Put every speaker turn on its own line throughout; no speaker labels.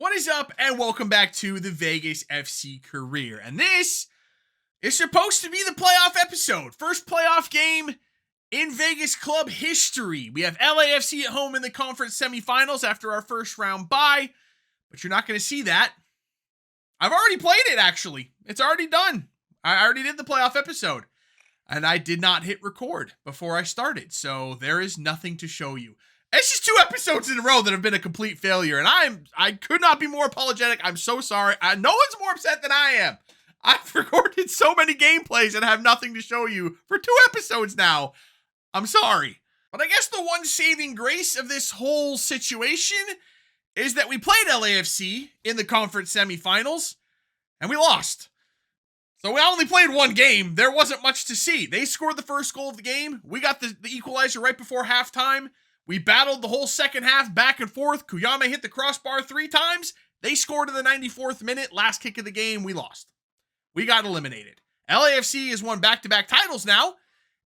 What is up, and welcome back to the Vegas FC career. And this is supposed to be the playoff episode. First playoff game in Vegas club history. We have LAFC at home in the conference semifinals after our first round bye, but you're not going to see that. I've already played it, actually. It's already done. I already did the playoff episode, and I did not hit record before I started, so there is nothing to show you. It's just 2 episodes in a row that have been a complete failure, and I could not be more apologetic. I'm so sorry. No one's more upset than I am. I've recorded so many gameplays and have nothing to show you for 2 episodes now. I'm sorry. But I guess the one saving grace of this whole situation is that we played LAFC in the conference semifinals, and we lost. So we only played 1 game. There wasn't much to see. They scored the first goal of the game. We got the equalizer right before halftime. We battled the whole second half back and forth. Kuyame hit the crossbar 3 times. They scored in the 94th minute. Last kick of the game, we lost. We got eliminated. LAFC has won back-to-back titles now,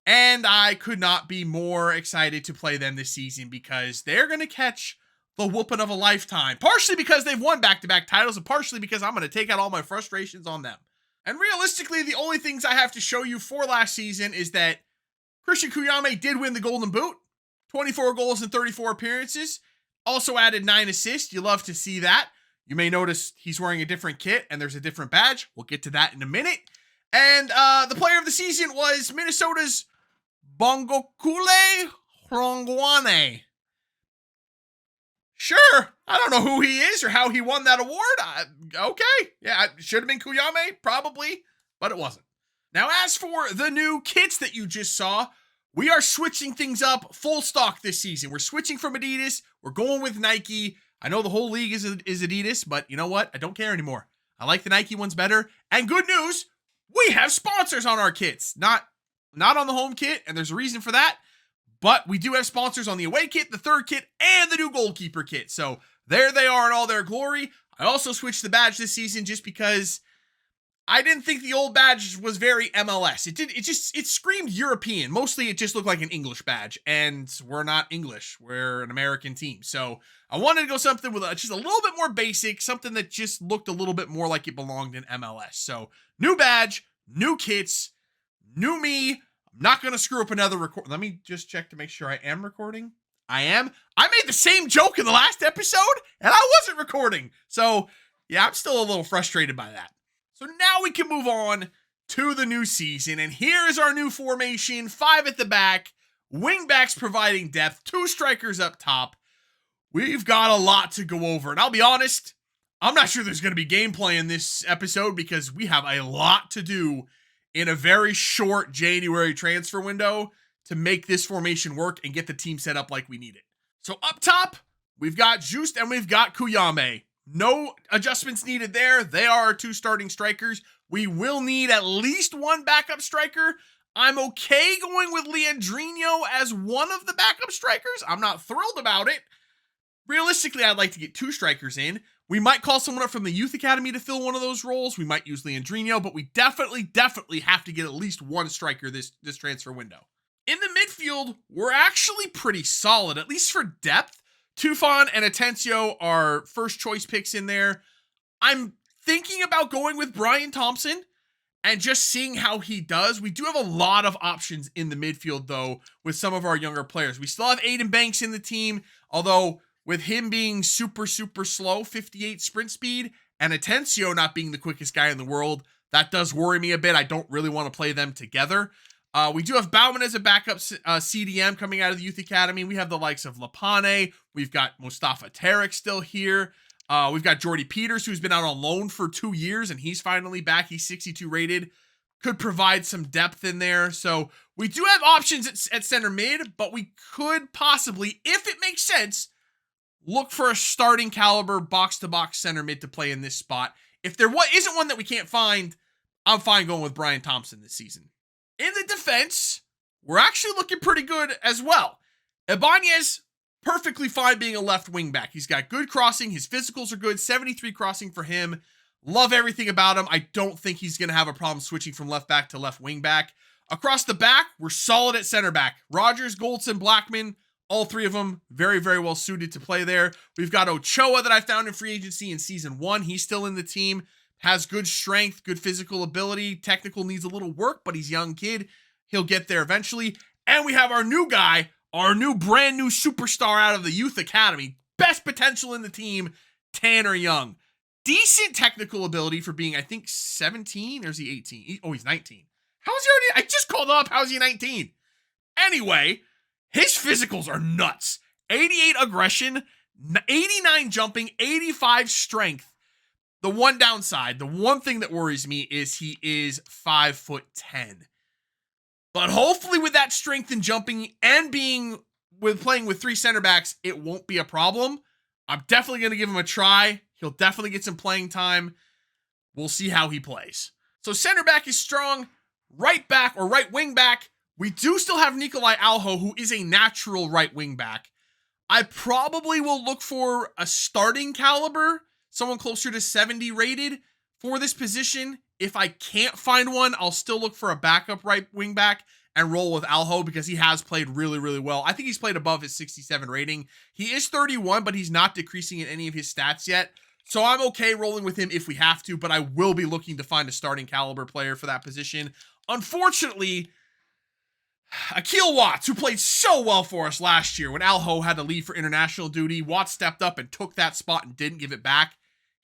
and I could not be more excited to play them this season because they're going to catch the whooping of a lifetime. Partially because they've won back-to-back titles, and partially because I'm going to take out all my frustrations on them. And realistically, the only things I have to show you for last season is that Christian Kuyame did win the Golden Boot. 24 goals in 34 appearances. Also added 9 assists. You love to see that. You may notice he's wearing a different kit and there's a different badge. We'll get to that in a minute. And the player of the season was Minnesota's Bongokule Hlongwane. Sure, I don't know who he is or how he won that award. Okay, yeah, it should have been Kuyame, probably, but it wasn't. Now, as for the new kits that you just saw, we are switching things up full stock this season. We're switching from Adidas. We're going with Nike. I know the whole league is Adidas, but you know what? I don't care anymore. I like the Nike ones better. And good news, we have sponsors on our kits. Not on the home kit, and there's a reason for that. But we do have sponsors on the away kit, the third kit, and the new goalkeeper kit. So there they are in all their glory. I also switched the badge this season just because I didn't think the old badge was very MLS. It screamed European. Mostly it just looked like an English badge, and we're not English. We're an American team. So I wanted to go something with just a little bit more basic, something that just looked a little bit more like it belonged in MLS. So new badge, new kits, new me. I'm not going to screw up another record. Let me just check to make sure I am recording. I am. I made the same joke in the last episode, and I wasn't recording. So yeah, I'm still a little frustrated by that. So now we can move on to the new season, and here is our new formation, 5 at the back, wing backs providing depth, 2 strikers up top. We've got a lot to go over, and I'll be honest, I'm not sure there's going to be gameplay in this episode because we have a lot to do in a very short January transfer window to make this formation work and get the team set up like we need it. So up top, we've got Just and we've got Kuyame. No adjustments needed there. They are our 2 starting strikers. We will need at least 1 backup striker. I'm okay going with Leandrinho as one of the backup strikers. I'm not thrilled about it. Realistically, I'd like to get 2 strikers in. We might call someone up from the youth academy to fill one of those roles. We might use Leandrinho, but we definitely have to get at least 1 striker this transfer window. In the midfield, we're actually pretty solid, at least for depth. Tufan and Atencio are first choice picks in there. I'm thinking about going with Brian Thompson and just seeing how he does. We do have a lot of options in the midfield, though, with some of our younger players. We still have Aiden Banks in the team, although with him being super slow, 58 sprint speed, and Atencio not being the quickest guy in the world, that does worry me a bit. I don't really want to play them together. We do have Bauman as a backup CDM coming out of the youth academy. We have the likes of Lapane. We've got Mustafa Tarek still here. We've got Jordy Peters, who's been out on loan for 2 years, and he's finally back. He's 62 rated. Could provide some depth in there. So we do have options at center mid, but we could possibly, if it makes sense, look for a starting caliber box-to-box center mid to play in this spot. If there isn't one that we can't find, I'm fine going with Brian Thompson this season. In the defense, we're actually looking pretty good as well. Ibanez, perfectly fine being a left wing back. He's got good crossing. His physicals are good. 73 crossing for him. Love everything about him. I don't think he's going to have a problem switching from left back to left wing back. Across the back, we're solid at center back. Rogers, Goldson, Blackman, All three of them very, very well suited to play there. We've got Ochoa that I found in free agency in season 1. He's still in the team, has good strength, good physical ability. Technical needs a little work, but he's a young kid. He'll get there eventually. And we have our new guy, our new brand new superstar out of the youth academy. Best potential in the team, Tanner Young. Decent technical ability for being, I think, 17 or is he 18? He's 19. How is he already? I just called up. How is he 19? Anyway, his physicals are nuts. 88 aggression, 89 jumping, 85 strength. The one downside, the one thing that worries me is he is 5'10". But hopefully with that strength and jumping and playing with 3 center backs, it won't be a problem. I'm definitely going to give him a try. He'll definitely get some playing time. We'll see how he plays. So center back is strong. Right back or right wing back, we do still have Nikolai Alho, who is a natural right wing back. I probably will look for a starting caliber, someone closer to 70 rated for this position. If I can't find one, I'll still look for a backup right wing back and roll with Alho because he has played really, really well. I think he's played above his 67 rating. He is 31, but he's not decreasing in any of his stats yet. So I'm okay rolling with him if we have to, but I will be looking to find a starting caliber player for that position. Unfortunately, Akil Watts, who played so well for us last year when Alho had to leave for international duty, Watts stepped up and took that spot and didn't give it back.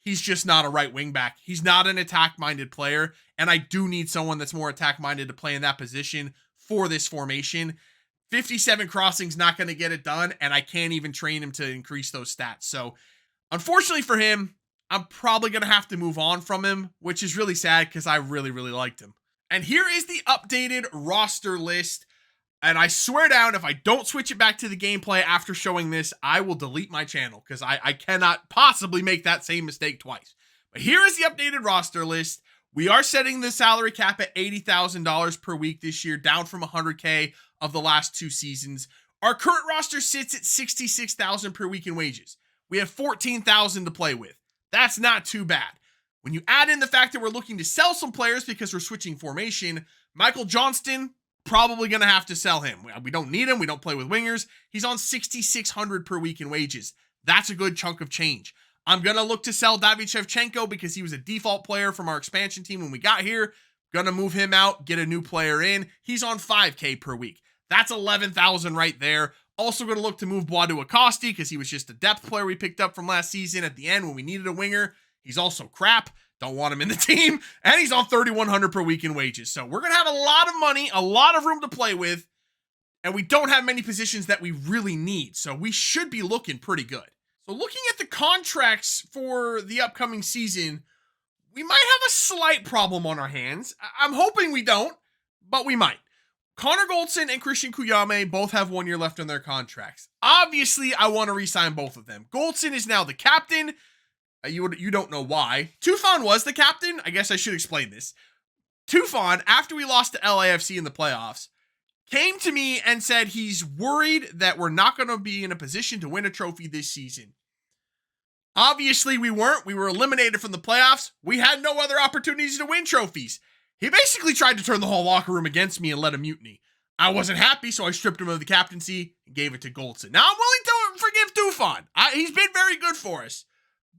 He's just not a right wing back. He's not an attack-minded player, and I do need someone that's more attack-minded to play in that position for this formation. 57 crossings not going to get it done, and I can't even train him to increase those stats. So, unfortunately for him, I'm probably going to have to move on from him, which is really sad because I really, really liked him. And here is the updated roster list. And I swear down, if I don't switch it back to the gameplay after showing this, I will delete my channel because I cannot possibly make that same mistake twice. But here is the updated roster list. We are setting the salary cap at $80,000 per week this year, down from $100K of the last 2 seasons. Our current roster sits at $66,000 per week in wages. We have $14,000 to play with. That's not too bad. When you add in the fact that we're looking to sell some players because we're switching formation, Michael Johnston, probably going to have to sell him. We don't need him. We don't play with wingers. He's on $6,600 per week in wages. That's a good chunk of change. I'm going to look to sell David Shevchenko because he was a default player from our expansion team when we got here. Going to move him out, get a new player in. He's on $5K per week. That's $11,000 right there. Also going to look to move Boadu Acosti because he was just a depth player we picked up from last season at the end when we needed a winger. He's also crap. Don't want him in the team. And he's on $3,100 per week in wages. So we're going to have a lot of money, a lot of room to play with. And we don't have many positions that we really need. So we should be looking pretty good. So looking at the contracts for the upcoming season, we might have a slight problem on our hands. I'm hoping we don't, but we might. Connor Goldson and Christian Kuyame both have 1 year left on their contracts. Obviously, I want to re-sign both of them. Goldson is now the captain. You don't know why. Tufan was the captain. I guess I should explain this. Tufan, after we lost to LAFC in the playoffs, came to me and said he's worried that we're not going to be in a position to win a trophy this season. Obviously, we weren't. We were eliminated from the playoffs. We had no other opportunities to win trophies. He basically tried to turn the whole locker room against me and let him mutiny. I wasn't happy, so I stripped him of the captaincy and gave it to Goldson. Now, I'm willing to forgive Tufan. He's been very good for us.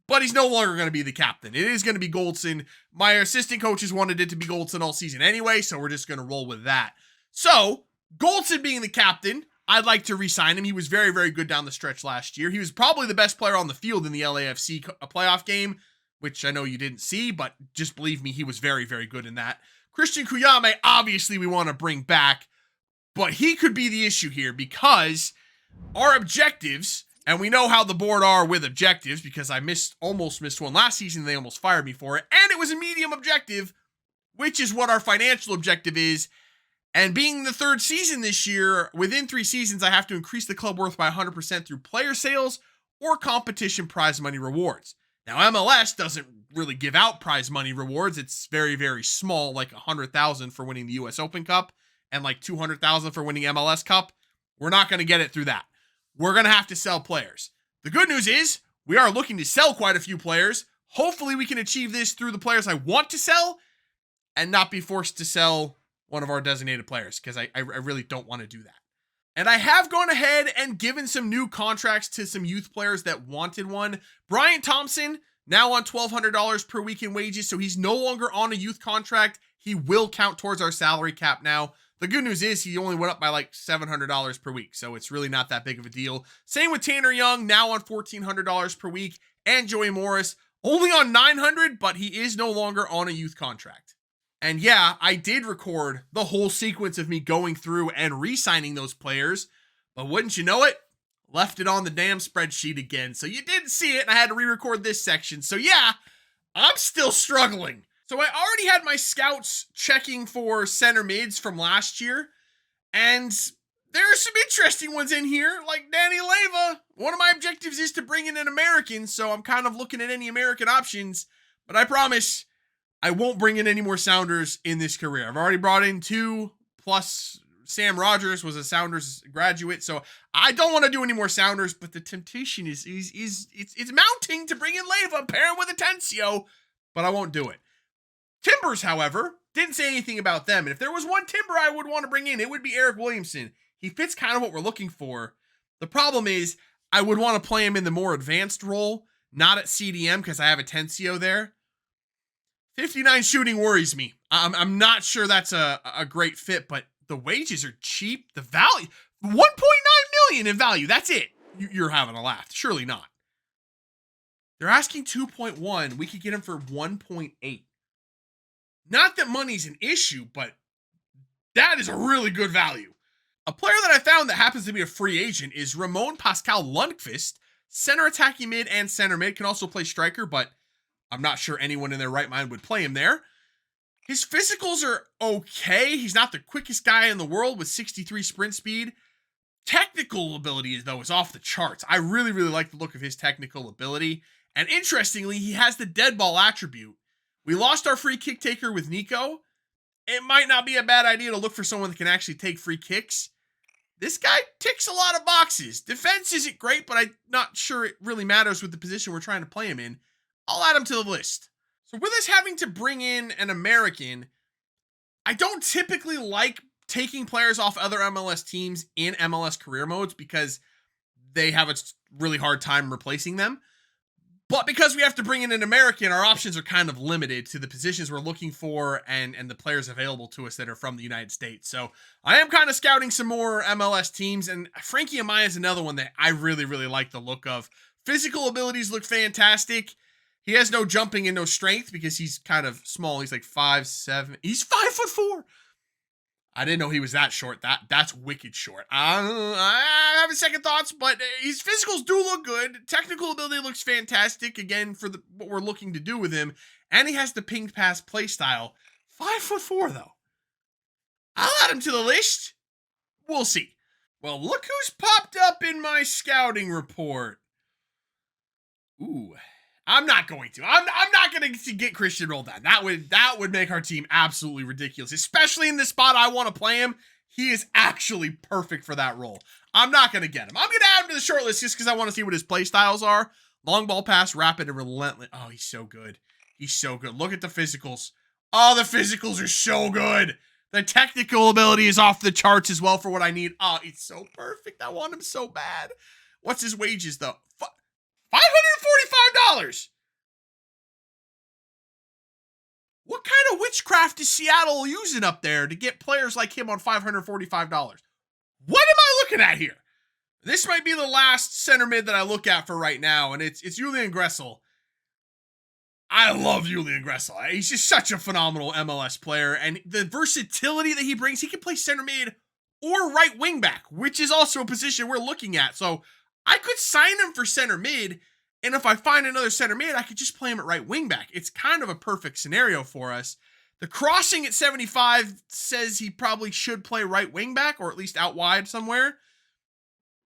But he's no longer going to be the captain. It is going to be Goldson. My assistant coaches wanted it to be Goldson all season anyway, so we're just going to roll with that. So, Goldson being the captain, I'd like to re-sign him. He was very, very good down the stretch last year. He was probably the best player on the field in the LAFC playoff game, which I know you didn't see, but just believe me, he was very, very good in that. Christian Kuyame, obviously we want to bring back, but he could be the issue here because our objectives... And we know how the board are with objectives because I almost missed one last season. They almost fired me for it. And it was a medium objective, which is what our financial objective is. And being the 3rd season this year, within 3 seasons, I have to increase the club worth by 100% through player sales or competition prize money rewards. Now, MLS doesn't really give out prize money rewards. It's very, very small, like $100,000 for winning the US Open Cup and like $200,000 for winning MLS Cup. We're not going to get it through that. We're going to have to sell players. The good news is we are looking to sell quite a few players. Hopefully we can achieve this through the players I want to sell and not be forced to sell one of our designated players because I really don't want to do that. And I have gone ahead and given some new contracts to some youth players that wanted one. Bryant Thompson, now on $1,200 per week in wages, so he's no longer on a youth contract. He will count towards our salary cap now. The good news is he only went up by like $700 per week, so it's really not that big of a deal. Same with Tanner Young, now on $1,400 per week, and Joey Morris, only on $900, but he is no longer on a youth contract. And yeah, I did record the whole sequence of me going through and re-signing those players, but wouldn't you know it, left it on the damn spreadsheet again. So you didn't see it, and I had to re-record this section. So yeah, I'm still struggling. So I already had my scouts checking for center mids from last year, and there are some interesting ones in here, like Danny Leyva. One of my objectives is to bring in an American, so I'm kind of looking at any American options, but I promise I won't bring in any more Sounders in this career. I've already brought in 2, plus Sam Rogers was a Sounders graduate, so I don't want to do any more Sounders, but the temptation is mounting to bring in Leyva, pair him with Atencio, but I won't do it. Timbers, however, didn't say anything about them, and if there was one Timber I would want to bring in, it would be Eric Williamson. He fits kind of what we're looking for. The problem is I would want to play him in the more advanced role, not at CDM because I have Atencio there. 59 shooting worries me. I'm not sure that's a great fit, but the wages are cheap. The value, 1.9 million in value. That's it. You're having a laugh. Surely not. They're asking 2.1. We could get him for 1.8. Not that money's an issue, but that is a really good value. A player that I found that happens to be a free agent is Ramon Pascal Lundqvist, center attacking mid and center mid, can also play striker, but I'm not sure anyone in their right mind would play him there. His physicals are okay. He's not the quickest guy in the world with 63 sprint speed. Technical ability, though, is off the charts. I really, really like the look of his technical ability. And interestingly, he has the dead ball attribute. We lost our free kick taker with Nico. It might not be a bad idea to look for someone that can actually take free kicks. This guy ticks a lot of boxes. Defense isn't great, but I'm not sure it really matters with the position we're trying to play him in. I'll add him to the list. So with us having to bring in an American, I don't typically like taking players off other MLS teams in MLS career modes because they have a really hard time replacing them. But because we have to bring in an American, our options are kind of limited to the positions we're looking for and the players available to us that are from the United States. So I am kind of scouting some more MLS teams, and Frankie Amaya is another one that I really, really like the look of. Physical abilities look fantastic. He has no jumping and no strength because he's kind of small. He's like 5'7". He's 5'4". I didn't know he was that short. That's wicked short. I have second thoughts, but his physicals do look good. Technical ability looks fantastic, again, for what we're looking to do with him. And he has the ping pass play style. 5'4", though. I'll add him to the list. We'll see. Well, look who's popped up in my scouting report. Ooh. I'm not going to. I'm not going to get Christian Roldan. That would make our team absolutely ridiculous, especially in the spot I want to play him. He is actually perfect for that role. I'm not going to get him. I'm going to add him to the short list just because I want to see what his play styles are. Long ball pass, rapid, and relentless. Oh, he's so good. He's so good. Look at the physicals. Oh, the physicals are so good. The technical ability is off the charts as well for what I need. Oh, he's so perfect. I want him so bad. What's his wages, though? $545. What kind of witchcraft is Seattle using up there to get players like him on $545? What am I looking at here? This might be the last center mid that I look at for right now, and it's Julian Gressel. I love Julian Gressel. He's just such a phenomenal MLS player, and the versatility that he brings, he can play center mid or right wing back, which is also a position we're looking at. So I could sign him for center mid, and if I find another center mid, I could just play him at right wing back. It's kind of a perfect scenario for us. The crossing at 75 says he probably should play right wing back, or at least out wide somewhere.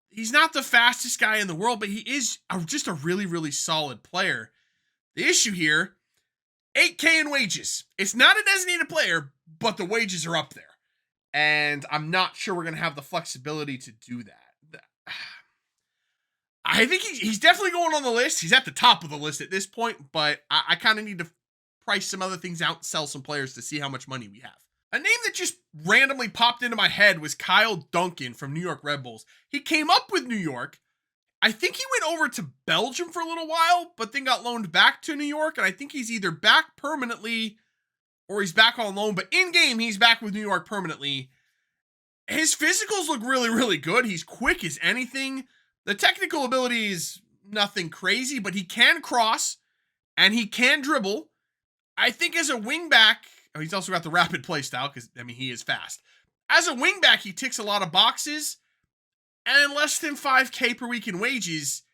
He's not the fastest guy in the world, but he is just a really, really solid player. The issue here, $8K in wages. It's not a designated player, but the wages are up there. And I'm not sure we're going to have the flexibility to do that. I think he's definitely going on the list. He's at the top of the list at this point, but I kind of need to price some other things out, sell some players to see how much money we have. A name that just randomly popped into my head was Kyle Duncan from New York Red Bulls. He came up with New York. I think he went over to Belgium for a little while, but then got loaned back to New York. And I think he's either back permanently or he's back on loan. But in game, he's back with New York permanently. His physicals look really, really good. He's quick as anything. The technical ability is nothing crazy, but he can cross and he can dribble. I think as a wingback, he's also got the rapid play style because, I mean, he is fast. As a wingback, he ticks a lot of boxes. And less than 5K per week in wages,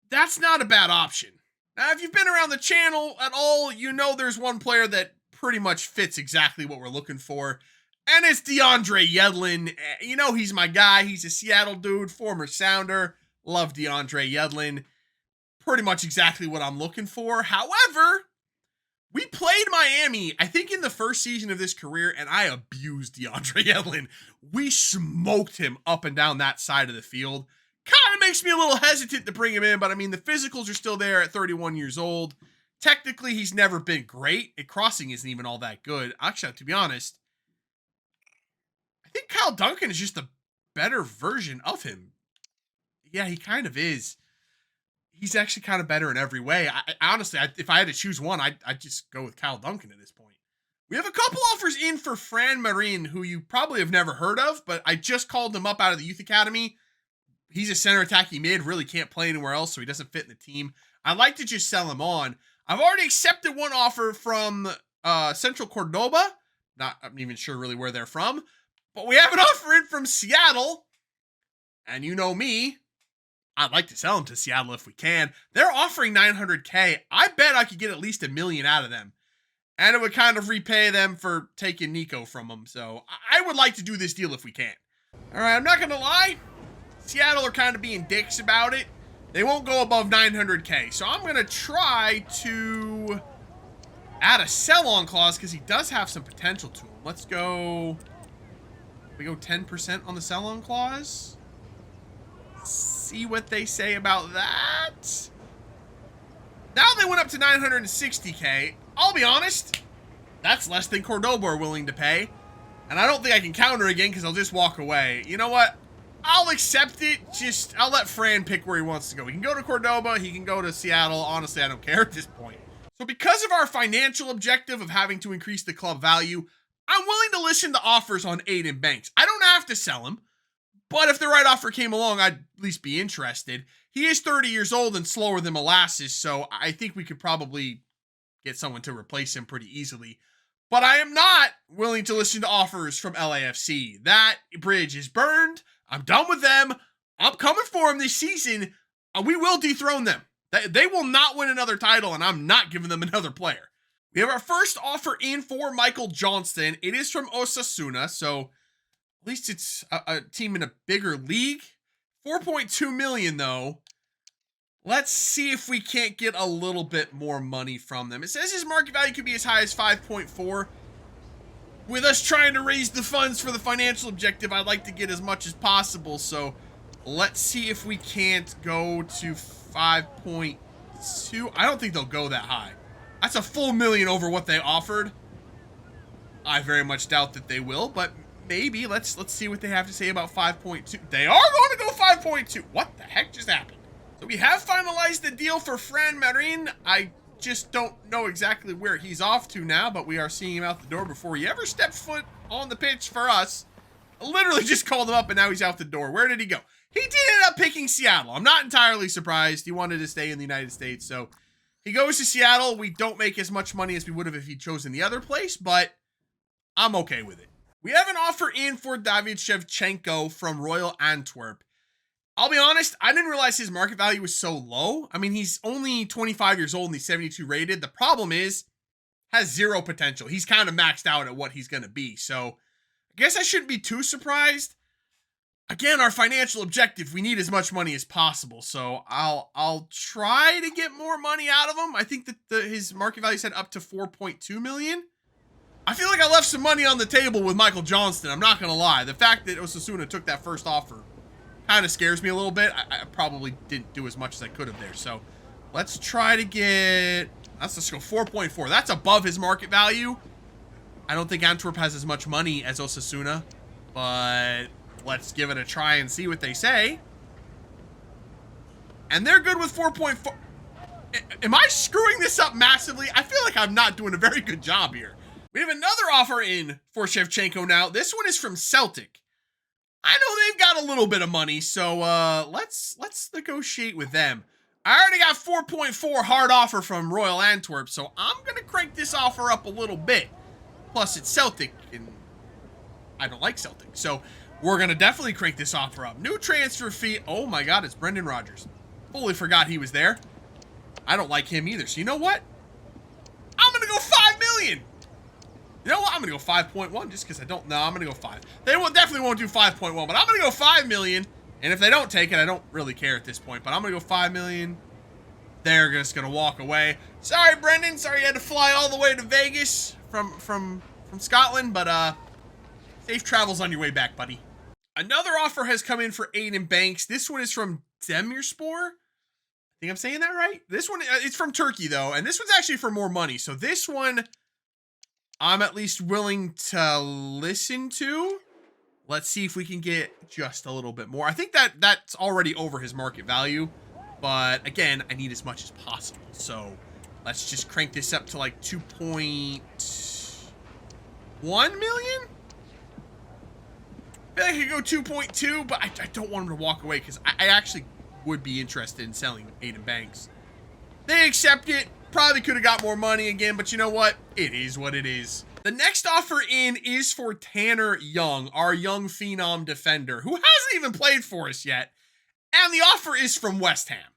that's not a bad option. Now, if you've been around the channel at all, you know there's one player that pretty much fits exactly what we're looking for, and it's DeAndre Yedlin. You know he's my guy. He's a Seattle dude, former Sounder. Love DeAndre Yedlin. Pretty much exactly what I'm looking for. However, we played Miami, I think, in the first season of this career, and I abused DeAndre Yedlin. We smoked him up and down that side of the field. Kind of makes me a little hesitant to bring him in, but I mean, the physicals are still there at 31 years old. Technically, he's never been great. Crossing isn't even all that good. Actually, to be honest, I think Kyle Duncan is just a better version of him. Yeah, he kind of is. He's actually kind of better in every way. Honestly, if I had to choose one, I'd just go with Kyle Duncan at this point. We have a couple offers in for Fran Marin, who you probably have never heard of, but I just called him up out of the youth academy. He's a center attacking mid, really can't play anywhere else, so he doesn't fit in the team. I'd like to just sell him on. I've already accepted one offer from Central Cordoba. I'm even sure really where they're from, but we have an offer in from Seattle, and you know me. I'd like to sell them to Seattle if we can. They're offering $900K. I bet I could get at least $1 million out of them. And it would kind of repay them for taking Nico from them. So I would like to do this deal if we can. All right, I'm not going to lie. Seattle are kind of being dicks about it. They won't go above $900K. So I'm going to try to add a sell-on clause because he does have some potential to him. Let's go. We go 10% on the sell-on clause. See what they say about that. Now they went up to 960K. I'll be honest, that's less than Cordoba are willing to pay. And I don't think I can counter again because I'll just walk away. You know what? I'll accept it. I'll let Fran pick where he wants to go. He can go to Cordoba. He can go to Seattle. Honestly, I don't care at this point. So because of our financial objective of having to increase the club value, I'm willing to listen to offers on Aiden Banks. I don't have to sell him. But if the right offer came along, I'd at least be interested. He is 30 years old and slower than molasses, so I think we could probably get someone to replace him pretty easily. But I am not willing to listen to offers from LAFC. That bridge is burned. I'm done with them. I'm coming for them this season. We will dethrone them. They will not win another title, and I'm not giving them another player. We have our first offer in for Michael Johnston. It is from Osasuna, so at least it's a team in a bigger league. 4.2 million though. Let's see if we can't get a little bit more money from them. It says his market value could be as high as 5.4. With us trying to raise the funds for the financial objective, I'd like to get as much as possible. So let's see if we can't go to 5.2. I don't think they'll go that high. That's a full million over what they offered. I very much doubt that they will, but maybe. Let's see what they have to say about 5.2. They are going to go 5.2. What the heck just happened? So we have finalized the deal for Fran Marin. I just don't know exactly where he's off to now, but we are seeing him out the door before he ever stepped foot on the pitch for us. I literally just called him up and now he's out the door. Where did he go? He did end up picking Seattle. I'm not entirely surprised. He wanted to stay in the United States, so he goes to Seattle. We don't make as much money as we would have if he'd chosen the other place, but I'm okay with it. We have an offer in for David Shevchenko from Royal Antwerp. I'll be honest, I didn't realize his market value was so low. I mean, he's only 25 years old and he's 72 rated. The problem is, has zero potential. He's kind of maxed out at what he's going to be. So I guess I shouldn't be too surprised. Again, our financial objective, we need as much money as possible. So I'll try to get more money out of him. I think that his market value said up to 4.2 million. I feel like I left some money on the table with Michael Johnston. I'm not going to lie. The fact that Osasuna took that first offer kind of scares me a little bit. I probably didn't do as much as I could have there. So let's try to get, let's go 4.4. That's above his market value. I don't think Antwerp has as much money as Osasuna, but let's give it a try and see what they say. And they're good with 4.4. Am I screwing this up massively? I feel like I'm not doing a very good job here. We have another offer in for Shevchenko now. This one is from Celtic. I know they've got a little bit of money, so let's negotiate with them. I already got 4.4 hard offer from Royal Antwerp, so I'm going to crank this offer up a little bit. Plus, it's Celtic, and I don't like Celtic, so we're going to definitely crank this offer up. New transfer fee. Oh my God, it's Brendan Rodgers. Fully forgot he was there. I don't like him either. So you know what? I'm going to go 5 million. You know what? I'm going to go 5.1 just because I don't know. I'm going to go 5. They definitely won't do 5.1, but I'm going to go 5 million. And if they don't take it, I don't really care at this point, but I'm going to go 5 million. They're just going to walk away. Sorry, Brendan. Sorry you had to fly all the way to Vegas from Scotland, but safe travels on your way back, buddy. Another offer has come in for Aiden Banks. This one is from Demirspor. I think I'm saying that right. This one, it's from Turkey though, and this one's actually for more money. So this one, I'm at least willing to listen to. Let's see if we can get just a little bit more. I think that's already over his market value, but again, I need as much as possible. So let's just crank this up to like 2.1 million. I feel like I could go 2.2, but I don't want him to walk away because I actually would be interested in selling Aiden Banks. They accept it. Probably could have got more money again, but you know what? It is what it is. The next offer in is for Tanner Young, our young phenom defender, who hasn't even played for us yet. And the offer is from West Ham.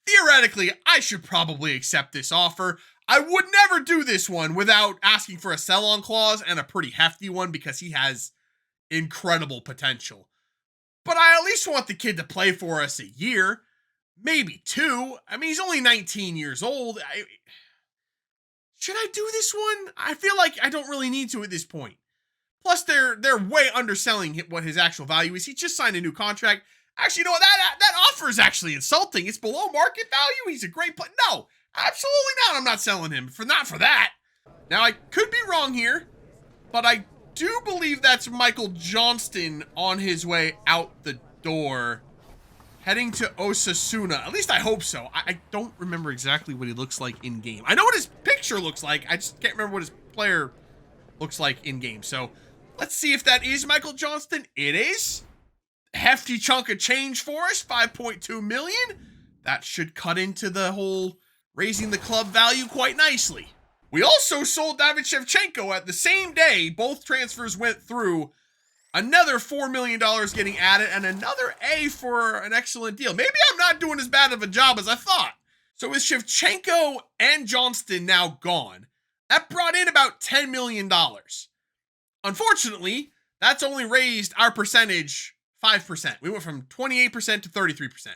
Theoretically, I should probably accept this offer. I would never do this one without asking for a sell-on clause, and a pretty hefty one because he has incredible potential. But I at least want the kid to play for us a year, maybe 2. I mean, he's only 19 years old. Should I do this one? I feel like I don't really need to at this point. Plus, they're way underselling what his actual value is. He just signed a new contract. Actually, you know what? That offer is actually insulting. It's below market value. He's a great player. No, absolutely not. I'm not selling him not for that. Now, I could be wrong here, but I do believe that's Michael Johnston on his way out the door, heading to Osasuna. At least I hope so. I don't remember exactly what he looks like in game. I know what his picture looks like. I just can't remember what his player looks like in game. So let's see if that is Michael Johnston. It is. Hefty chunk of change for us, 5.2 million. That should cut into the whole raising the club value quite nicely. We also sold David Shevchenko at the same day. Both transfers went through. Another $4 million getting added, and another A for an excellent deal. Maybe I'm not doing as bad of a job as I thought. So with Shevchenko and Johnston now gone, that brought in about $10 million. Unfortunately, that's only raised our percentage 5%. We went from 28% to 33%.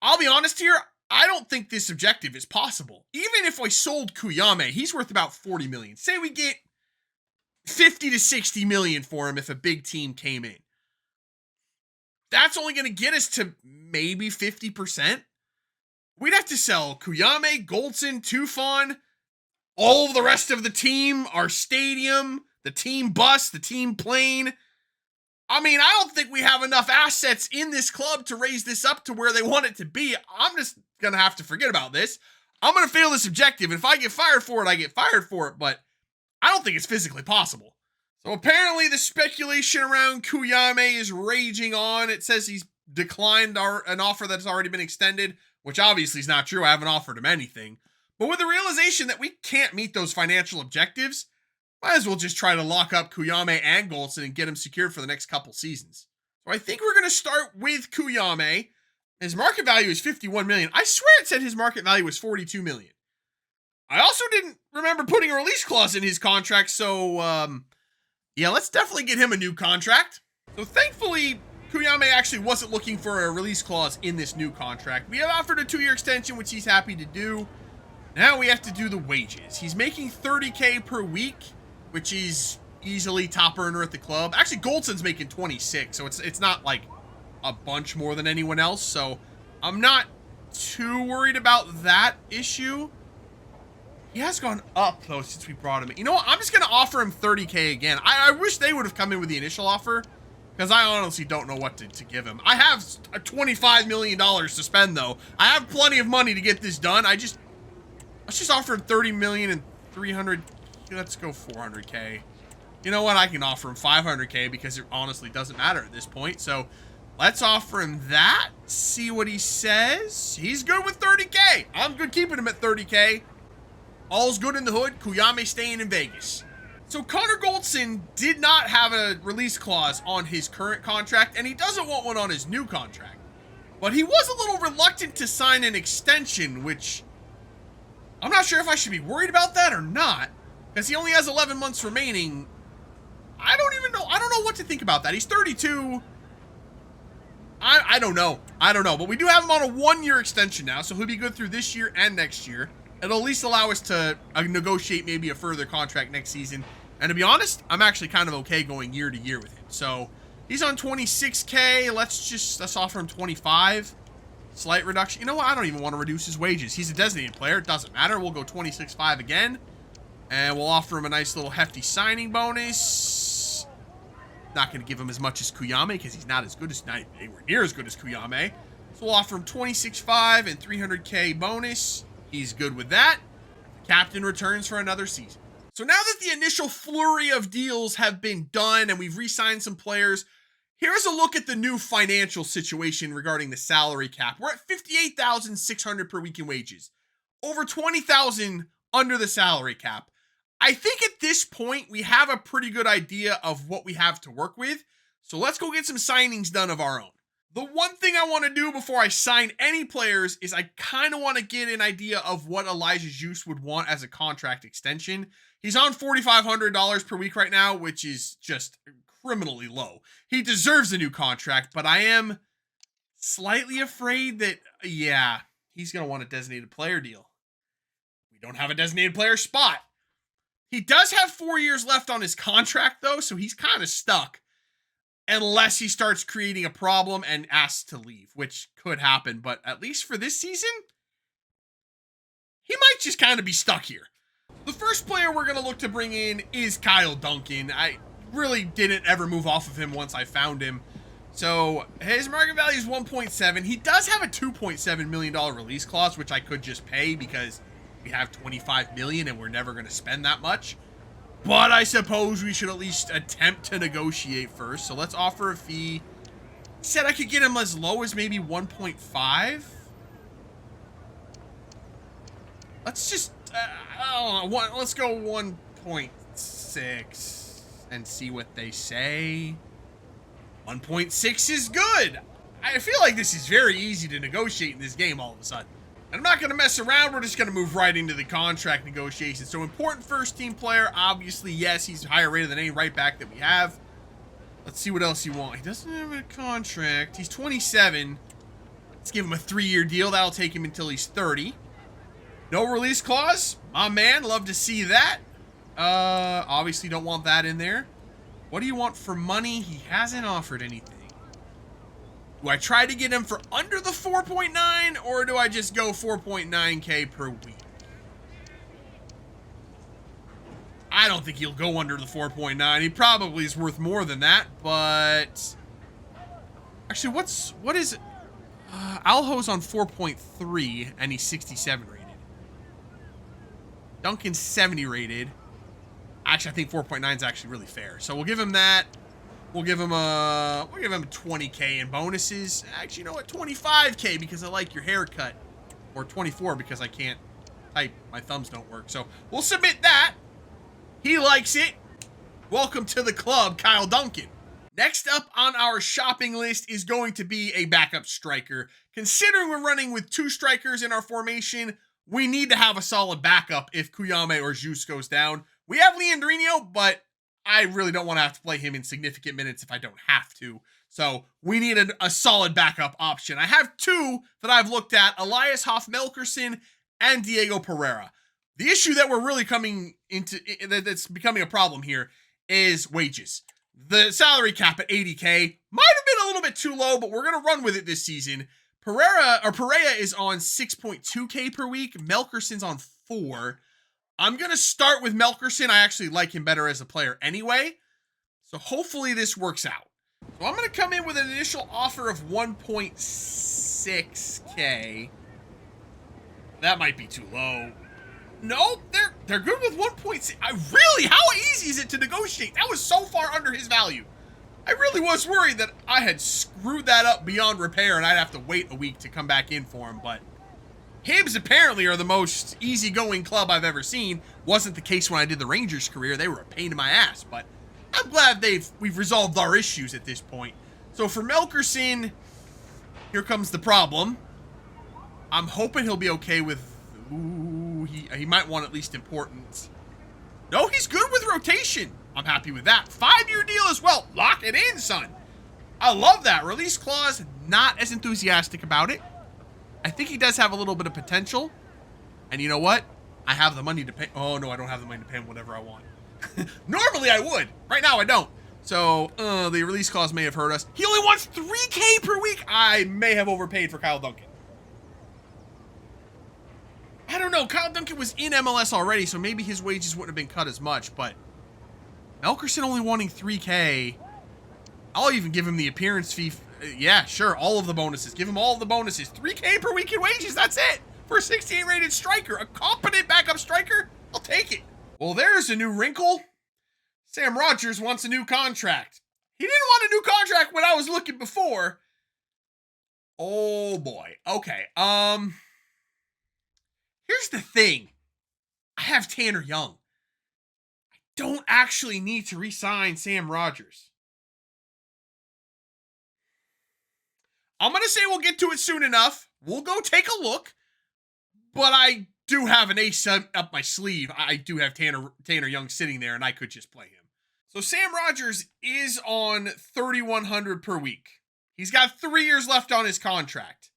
I'll be honest here, I don't think this objective is possible. Even if I sold Kuyame, he's worth about 40 million. Say we get 50 to 60 million for him if a big team came in. That's only going to get us to maybe 50%. We'd have to sell Kuyame, Goldson, Tufan, all of the rest of the team, our stadium, the team bus, the team plane. I mean, I don't think we have enough assets in this club to raise this up to where they want it to be. I'm just going to have to forget about this. I'm going to fail this objective. If I get fired for it, I get fired for it, but I don't think it's physically possible. So apparently the speculation around Kuyame is raging on. It says he's declined an offer that's already been extended, which obviously is not true. I haven't offered him anything. But with the realization that we can't meet those financial objectives, might as well just try to lock up Kuyame and Goldson and get him secured for the next couple seasons. So I think we're going to start with Kuyame. His market value is 51 million. I swear it said his market value was 42 million. I also didn't remember putting a release clause in his contract, so yeah, let's definitely get him a new contract. So thankfully, Kuyame actually wasn't looking for a release clause in this new contract. We have offered a 2-year extension, which he's happy to do. Now we have to do the wages. He's making 30K per week, which is easily top earner at the club. Actually, Goldson's making 26, so it's not like a bunch more than anyone else. So I'm not too worried about that issue. He has gone up, though, since we brought him in. You know what? I'm just going to offer him 30K again. I wish they would have come in with the initial offer, because I honestly don't know what to give him. I have $25 million to spend, though. I have plenty of money to get this done. Let's just offer him 30 million and 300. Let's go 400K. You know what? I can offer him 500K because it honestly doesn't matter at this point. So let's offer him that. See what he says. He's good with 30K. I'm good keeping him at 30K. All's good in the hood. Kuyame staying in Vegas. So Connor Goldson did not have a release clause on his current contract, and he doesn't want one on his new contract. But he was a little reluctant to sign an extension, which I'm not sure if I should be worried about that or not, because he only has 11 months remaining. I don't even know. I don't know what to think about that. He's 32. I don't know. But we do have him on a 1-year extension now, so he'll be good through this year and next year. It'll at least allow us to negotiate maybe a further contract next season. And to be honest, I'm actually kind of okay going year to year with him. So he's on 26K. Let's offer him 25. Slight reduction. You know what? I don't even want to reduce his wages. He's a designated player. It doesn't matter. We'll go 26.5 again. And we'll offer him a nice little hefty signing bonus. Not going to give him as much as Kuyame because he's not anywhere near as good as Kuyame. So we'll offer him 26.5 and 300K bonus. He's good with that. Captain returns for another season. So now that the initial flurry of deals have been done and we've re-signed some players, here's a look at the new financial situation regarding the salary cap. We're at $58,600 per week in wages. Over $20,000 under the salary cap. I think at this point we have a pretty good idea of what we have to work with. So let's go get some signings done of our own. The one thing I want to do before I sign any players is I kind of want to get an idea of what Elijah Juice would want as a contract extension. He's on $4,500 per week right now, which is just criminally low. He deserves a new contract, but I am slightly afraid that, yeah, he's going to want a designated player deal. We don't have a designated player spot. He does have 4 years left on his contract, though, so he's kind of stuck. Unless he starts creating a problem and asks to leave, which could happen. But at least for this season, he might just kind of be stuck here. The first player we're going to look to bring in is Kyle Duncan. I really didn't ever move off of him once I found him. So his market value is 1.7. He does have a $2.7 million release clause, which I could just pay because we have $25 million and we're never going to spend that much. But I suppose we should at least attempt to negotiate first. So let's offer a fee. He said I could get him as low as maybe 1.5. Let's just, I don't know, let's go 1.6 and see what they say. 1.6 is good. I feel like this is very easy to negotiate in this game all of a sudden. And I'm not going to mess around. We're just going to move right into the contract negotiations. So important first team player. Obviously, yes, he's higher rated than any right back that we have. Let's see what else he wants. He doesn't have a contract. He's 27. Let's give him a 3-year deal. That'll take him until he's 30. No release clause. My man, love to see that. Obviously don't want that in there. What do you want for money? He hasn't offered anything. Do I try to get him for under the 4.9 or do I just go 4.9K per week? I don't think he'll go under the 4.9. He probably is worth more than that, but actually, what is it? Alho's on 4.3 and he's 67 rated. Duncan's 70 rated. Actually, I think 4.9 is actually really fair. So we'll give him that. We'll give him 20K in bonuses. Actually, you know what? 25K because I like your haircut. Or 24 because I can't type. My thumbs don't work. So we'll submit that. He likes it. Welcome to the club, Kyle Duncan. Next up on our shopping list is going to be a backup striker. Considering we're running with 2 strikers in our formation, we need to have a solid backup if Kuyame or Juice goes down. We have Leandrinho, but I really don't want to have to play him in significant minutes if I don't have to. So we need a solid backup option. I have 2 that I've looked at, Elias Hoff-Melkerson and Diego Pereira. The issue that we're really coming into, that's becoming a problem here, is wages. The salary cap at 80K might have been a little bit too low, but we're going to run with it this season. Pereira is on 6.2K per week. Melkerson's on 4. I'm going to start with Melkerson. I actually like him better as a player anyway. So hopefully this works out. So I'm going to come in with an initial offer of 1.6K. That might be too low. Nope, they're good with 1.6. Really, how easy is it to negotiate? That was so far under his value. I really was worried that I had screwed that up beyond repair and I'd have to wait a week to come back in for him, but Hibs apparently are the most easygoing club I've ever seen. Wasn't the case when I did the Rangers career. They were a pain in my ass, but I'm glad we've resolved our issues at this point. So for Melkerson, here comes the problem. I'm hoping he'll be okay with... Ooh, he might want at least importance. No, he's good with rotation. I'm happy with that. 5-year deal as well. Lock it in, son. I love that. Release clause, not as enthusiastic about it. I think he does have a little bit of potential. And you know what? I have the money to pay. Oh, no, I don't have the money to pay him whatever I want. Normally I would. Right now I don't. So, the release clause may have hurt us. He only wants 3K per week. I may have overpaid for Kyle Duncan. I don't know. Kyle Duncan was in MLS already, so maybe his wages wouldn't have been cut as much, but Melkerson only wanting 3K. I'll even give him the appearance fee. Yeah, sure. All of the bonuses. Give him all of the bonuses. 3K per week in wages. That's it. For a 68 rated striker. A competent backup striker. I'll take it. Well, there's a new wrinkle. Sam Rogers wants a new contract. He didn't want a new contract when I was looking before. Oh, boy. Okay. Here's the thing. I have Tanner Young. I don't actually need to re-sign Sam Rogers. I'm going to say we'll get to it soon enough. We'll go take a look. But I do have an ace up my sleeve. I do have Tanner Young sitting there, and I could just play him. So Sam Rogers is on $3,100 per week. He's got 3 years left on his contract.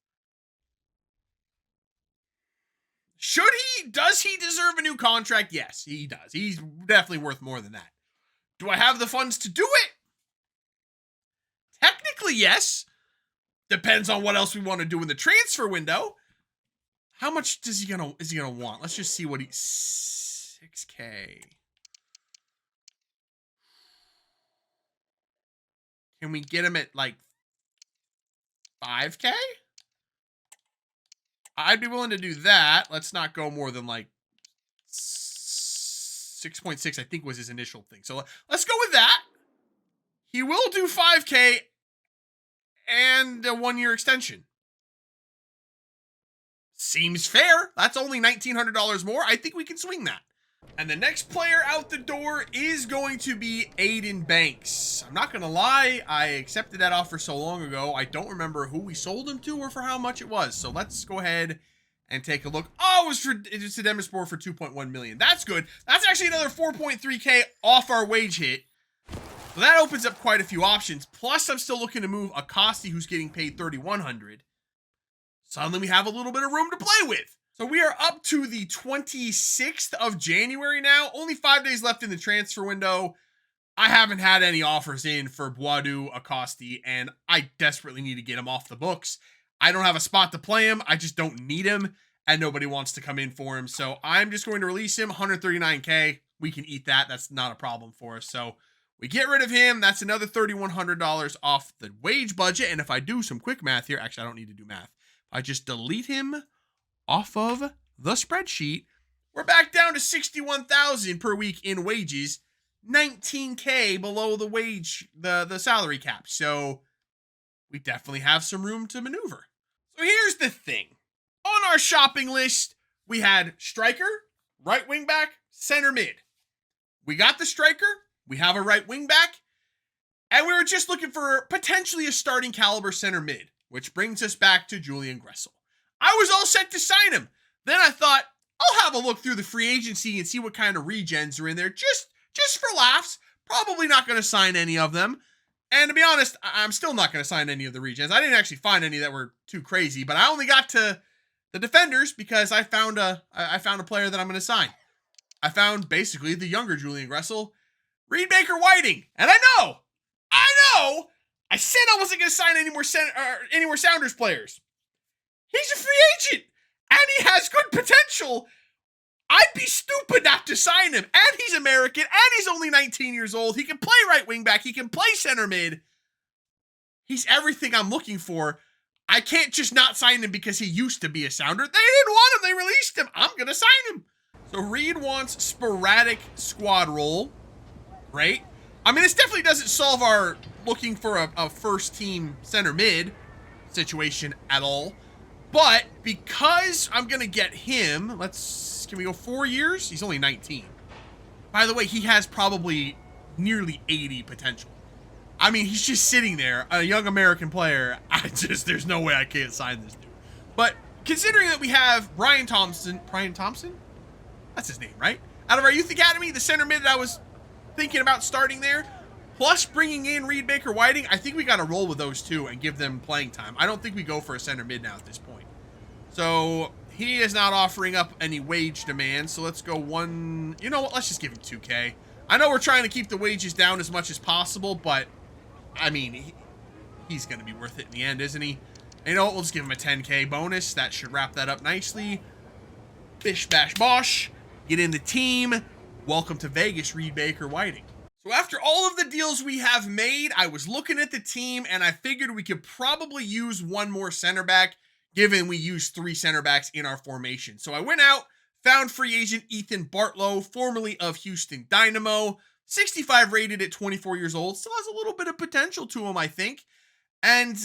Does he deserve a new contract? Yes, he does. He's definitely worth more than that. Do I have the funds to do it? Technically, yes. Depends on what else we want to do in the transfer window. How much is he gonna want? Let's just see what 6K. Can we get him at like 5K? I'd be willing to do that. Let's not go more than like 6.6, I think was his initial thing. So let's go with that. He will do 5K and a 1-year extension. Seems fair. That's only $1,900 more. I think we can swing that. And the next player out the door is going to be Aiden Banks. I'm not going to lie. I accepted that offer so long ago. I don't remember who we sold him to or for how much it was. So let's go ahead and take a look. Oh, it was to Demonsport for $2.1 million. That's good. That's actually another 4.3K off our wage hit. So that opens up quite a few options. Plus, I'm still looking to move Acosti, who's getting paid $3,100. Suddenly, we have a little bit of room to play with. So we are up to the 26th of January now. Only 5 days left in the transfer window. I haven't had any offers in for Boadu, Acosti, and I desperately need to get him off the books. I don't have a spot to play him. I just don't need him, and nobody wants to come in for him. So I'm just going to release him, 139K. We can eat that. That's not a problem for us. So we get rid of him. That's another $3,100 off the wage budget. And if I do some quick math here, actually, I don't need to do math. I just delete him off of the spreadsheet. We're back down to $61,000 per week in wages, $19K below the wage, the salary cap. So we definitely have some room to maneuver. So here's the thing. On our shopping list, we had striker, right wing back, center mid. We got the striker. We have a right wing back. And we were just looking for potentially a starting caliber center mid, which brings us back to Julian Gressel. I was all set to sign him. Then I thought, I'll have a look through the free agency and see what kind of regens are in there, just for laughs. Probably not going to sign any of them. And to be honest, I'm still not going to sign any of the regens. I didn't actually find any that were too crazy, but I only got to the defenders because I found a player that I'm going to sign. I found basically the younger Julian Gressel, Reed Baker Whiting. And I know, I said I wasn't going to sign any more Sounders players. He's a free agent, and he has good potential. I'd be stupid not to sign him. And he's American, and he's only 19 years old. He can play right wing back. He can play center mid. He's everything I'm looking for. I can't just not sign him because he used to be a Sounder. They didn't want him. They released him. I'm going to sign him. So Reed wants sporadic squad role. Great. I mean, this definitely doesn't solve our looking for a first team center mid situation at all. But because I'm going to get him, can we go 4 years? He's only 19. By the way, he has probably nearly 80 potential. I mean, he's just sitting there, a young American player. There's no way I can't sign this dude. But considering that we have Brian Thompson? That's his name, right? Out of our youth academy, the center mid that I was thinking about starting there, plus bringing in Reed Baker-Whiting, I think we got to roll with those two and give them playing time. I don't think we go for a center mid now at this point. So he is not offering up any wage demands. So let's go one. You know what? Let's just give him 2K. I know we're trying to keep the wages down as much as possible, but I mean, he's going to be worth it in the end, isn't he? And you know what? We'll just give him a 10K bonus. That should wrap that up nicely. Bish, bash, bosh. Get in the team. Welcome to Vegas, Reed Baker-Whiting. So after all of the deals we have made, I was looking at the team, and I figured we could probably use one more center back, given we used 3 center backs in our formation. So I went out, found free agent Ethan Bartlow, formerly of Houston Dynamo, 65 rated at 24 years old. Still has a little bit of potential to him, I think. And,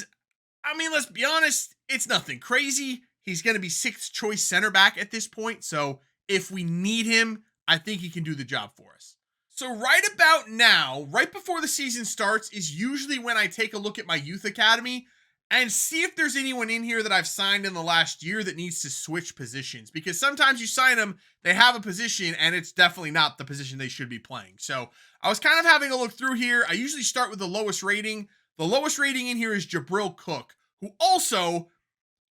I mean, let's be honest, it's nothing crazy. He's going to be 6th choice center back at this point. So if we need him, I think he can do the job for us. So right about now, right before the season starts, is usually when I take a look at my youth academy and see if there's anyone in here that I've signed in the last year that needs to switch positions. Because sometimes you sign them, they have a position, and it's definitely not the position they should be playing. So I was kind of having a look through here. I usually start with the lowest rating. The lowest rating in here is Jabril Cook, who also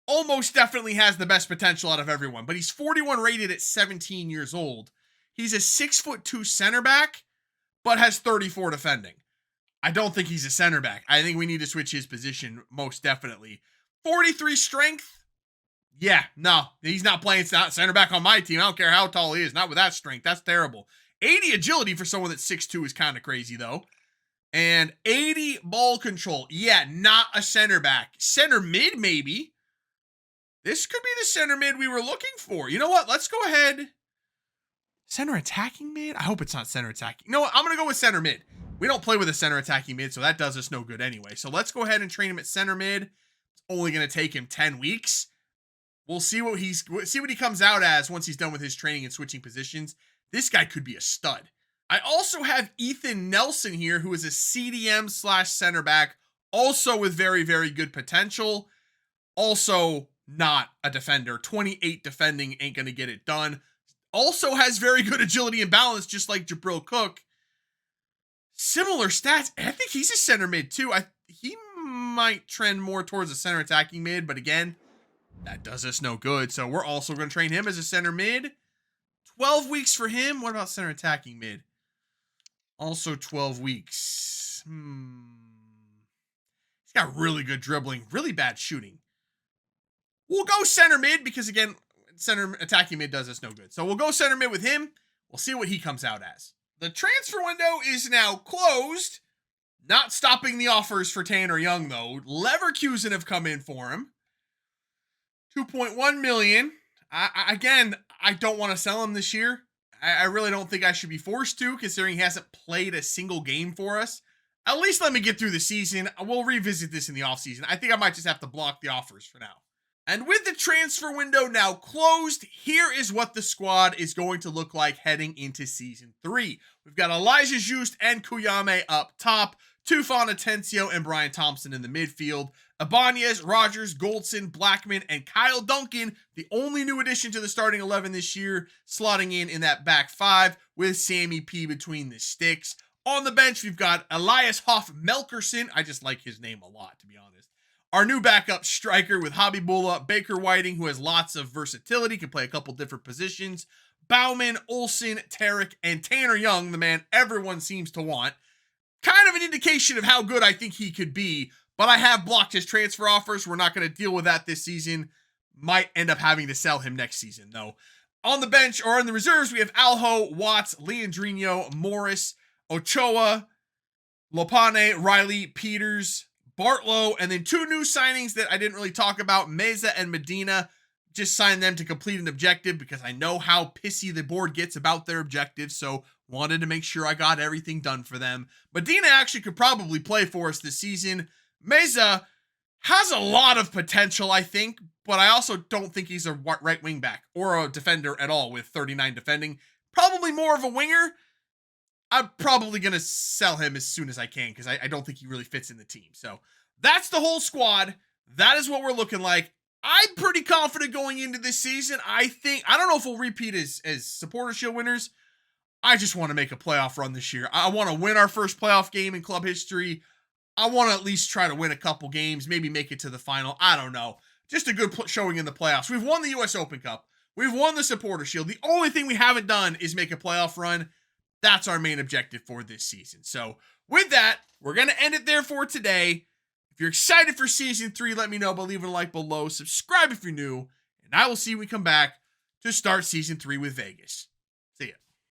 almost definitely has the best potential out of everyone. But he's 41 rated at 17 years old. He's a 6'2" center back, but has 34 defending. I don't think he's a center back. I think we need to switch his position, most definitely. 43 strength? Yeah, no, he's not playing center back on my team. I don't care how tall he is. Not with that strength. That's terrible. 80 agility for someone that's 6'2" is kind of crazy, though. And 80 ball control. Yeah, not a center back. Center mid, maybe. This could be the center mid we were looking for. You know what? Let's go ahead. Center attacking mid? I hope it's not center attacking. You know what? I'm going to go with center mid. We don't play with a center attacking mid, so that does us no good anyway. So let's go ahead and train him at center mid. It's only going to take him 10 weeks. We'll see what he comes out as once he's done with his training and switching positions. This guy could be a stud. I also have Ethan Nelson here, who is a CDM/center back, also with very, very good potential. Also not a defender. 28 defending ain't going to get it done. Also has very good agility and balance, just like Jabril Cook. Similar stats. I think he's a center mid too. He might trend more towards a center attacking mid, but again, that does us no good. So we're also going to train him as a center mid. 12 weeks for him. What about center attacking mid? Also 12 weeks. He's got really good dribbling, really bad shooting. We'll go center mid because, again, center attacking mid does us no good. So we'll go center mid with him. We'll see what he comes out as. The transfer window is now closed. Not stopping the offers for Tanner Young, though. Leverkusen have come in for him. 2.1 million. Again, I don't want to sell him this year. I really don't think I should be forced to, considering he hasn't played a single game for us. At least let me get through the season. We'll revisit this in the offseason. I think I might just have to block the offers for now. And with the transfer window now closed, here is what the squad is going to look like heading into Season 3. We've got Elijah Just and Kuyame up top, Tufan Atencio and Brian Thompson in the midfield, Ibanez, Rogers, Goldson, Blackman, and Kyle Duncan, the only new addition to the starting 11 this year, slotting in that back 5 with Sammy P between the sticks. On the bench, we've got Elias Hoff-Melkerson. I just like his name a lot, to be honest. Our new backup striker with Habibullah Baker-Whiting, who has lots of versatility, can play a couple different positions. Bauman, Olsen, Tarek, and Tanner Young, the man everyone seems to want. Kind of an indication of how good I think he could be, but I have blocked his transfer offers. We're not going to deal with that this season. Might end up having to sell him next season, though. On the bench or in the reserves, we have Alho, Watts, Leandrino, Morris, Ochoa, Lopane, Riley, Peters, Bartlow, and then 2 new signings that I didn't really talk about, Meza and Medina. Just signed them to complete an objective because I know how pissy the board gets about their objectives, so wanted to make sure I got everything done for them. Medina actually could probably play for us this season. Meza has a lot of potential, I think, but I also don't think he's a right wing back or a defender at all with 39 defending. Probably more of a winger. I'm probably going to sell him as soon as I can because I don't think he really fits in the team. So that's the whole squad. That is what we're looking like. I'm pretty confident going into this season. I don't know if we'll repeat as Supporter Shield winners. I just want to make a playoff run this year. I want to win our first playoff game in club history. I want to at least try to win a couple games, maybe make it to the final. I don't know. Just a good showing in the playoffs. We've won the U.S. Open Cup. We've won the Supporter Shield. The only thing we haven't done is make a playoff run. That's our main objective for this season. So with that, we're going to end it there for today. If you're excited for season 3, let me know by leaving a like below. Subscribe if you're new, and I will see you when we come back to start season 3 with Vegas. See ya.